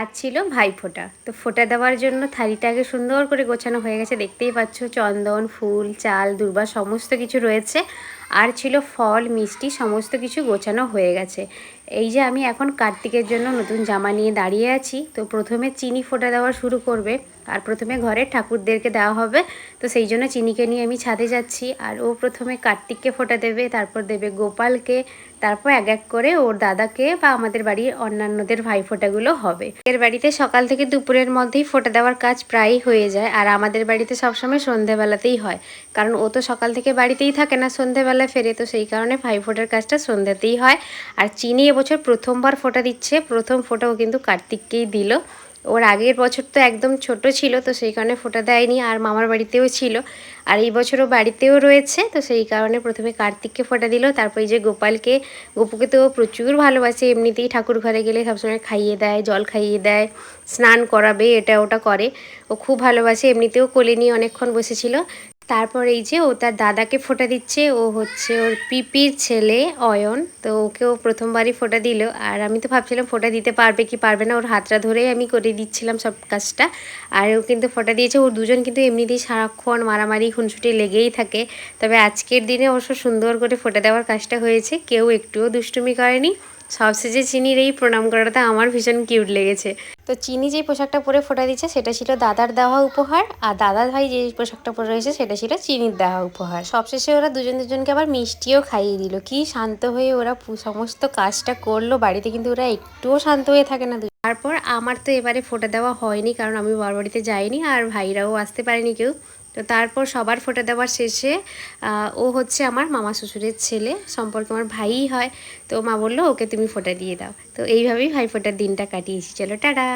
আজ ছিল ভাইফোঁটা। তো ফোঁটা দেওয়ার জন্য থালিটা আগে সুন্দর করে গোছানো হয়ে গেছে, দেখতেই পাচ্ছ। চন্দন, ফুল, চাল, দূর্বা সমস্ত কিছু রয়েছে। আর ছিল ফল, মিষ্টি, সমস্ত কিছু গোছানো হয়ে গেছে। এই যে আমি এখন কার্তিকের জন্য নতুন জামা নিয়ে দাঁড়িয়ে আছি। তো প্রথমে চিনি ফোঁটা দেওয়া শুরু করবে, আর প্রথমে ঘরের ঠাকুরদেরকে দেওয়া হবে। তো সেই জন্য চিনিকে নিয়ে আমি ছাদে যাচ্ছি। আর ও প্রথমে কার্তিককে ফোঁটা দেবে, তারপর দেবে গোপালকে, তারপর এক এক করে ওর দাদাকে বা আমাদের বাড়ির অন্যান্যদের ভাইফোঁটাগুলো হবে। এর বাড়িতে সকাল থেকে দুপুরের মধ্যেই ফোঁটা দেওয়ার কাজ প্রায়ই হয়ে যায়, আর আমাদের বাড়িতে সবসময় সন্ধেবেলাতেই হয়, কারণ ও তো সকাল থেকে বাড়িতেই থাকে না, সন্ধেবেলা ফেরে। তো সেই কারণে ভাইফোঁটার কাজটা সন্ধ্যাতেই হয়। আর চিনি এবছর প্রথমবার ফোঁটা দিচ্ছে, প্রথম ফোঁটা ও কিন্তু কার্তিককেই দিল। ওর আগের বছর তো একদম ছোট ছিল, তো সেই কারণে ফোঁটা দেয়নি, আর মামার বাড়িতেও ছিল। আর এই বছরও বাড়িতেও রয়েছে, তো সেই কারণে প্রথমে কার্তিককে ফোঁটা দিল, তারপর এই যে গোপালকে। গপুকে তো প্রচুর ভালোবাসে, এমনিতেই ঠাকুর ঘরে গেলে সবসময় খাইয়ে দেয়, জল খাইয়ে দেয়, স্নান করাবে, এটা ওটা করে। ও খুব ভালোবাসে, এমনিতেও কোলে নিয়ে অনেকক্ষণ বসেছিল। তারপর এই যে ও তার দাদাকে ফোঁটা দিচ্ছে, ও হচ্ছে ওর পিপির ছেলে অয়ন। তো ওকেও প্রথমবারই ফোঁটা দিল। আর আমি তো ভাবছিলাম ফোঁটা দিতে পারবে কি পারবে না, ওর হাতটা ধরেই আমি করে দিচ্ছিলাম সব কাজটা। আর ও কিন্তু ফোঁটা দিয়েছে। ওর দুজন কিন্তু এমনিতেই সারাক্ষণ মারামারি খুনসুটি লেগেই থাকে। তবে আজকের দিনে অবশ্য সুন্দর করে ফোঁটা দেওয়ার কাজটা হয়েছে, কেউ একটুও দুষ্টুমি করেনি। সবশেষে চিনির এই প্রণাম করাটা আমার ভীষণ কিউট লেগেছে। তো চিনি যেই পোশাকটা পরে ফোঁটা দিচ্ছে সেটা ছিল দাদার দেওয়া উপহার, আর দাদার ভাই যে পোশাকটা পরে রয়েছে সেটা ছিল চিনির দেওয়া উপহার। সবশেষে ওরা দুজন দুজনকে আবার মিষ্টিও খাইয়ে দিল। কি শান্ত হয়ে ওরা সমস্ত কাজটা করলো, বাড়িতে কিন্তু ওরা একটুও শান্ত হয়ে থাকে না। তারপর আমার তো এবারে ফোঁটা দেওয়া হয়নি, কারণ আমি বাবার বাড়িতে যাইনি, আর ভাইরাও আসতে পারেনি কেউ। তো তারপর সবার ফোঁটা দেওয়ার শেষে ও হচ্ছে আমার মামা শ্বশুরের ছেলে, সম্পর্কে আমার ভাইই হয়। তো মা বললো ওকে তুমি ফোঁটা দিয়ে দাও। তো এইভাবেই ভাই ফোঁটার দিনটা কাটিয়েছি। চলো টাটা।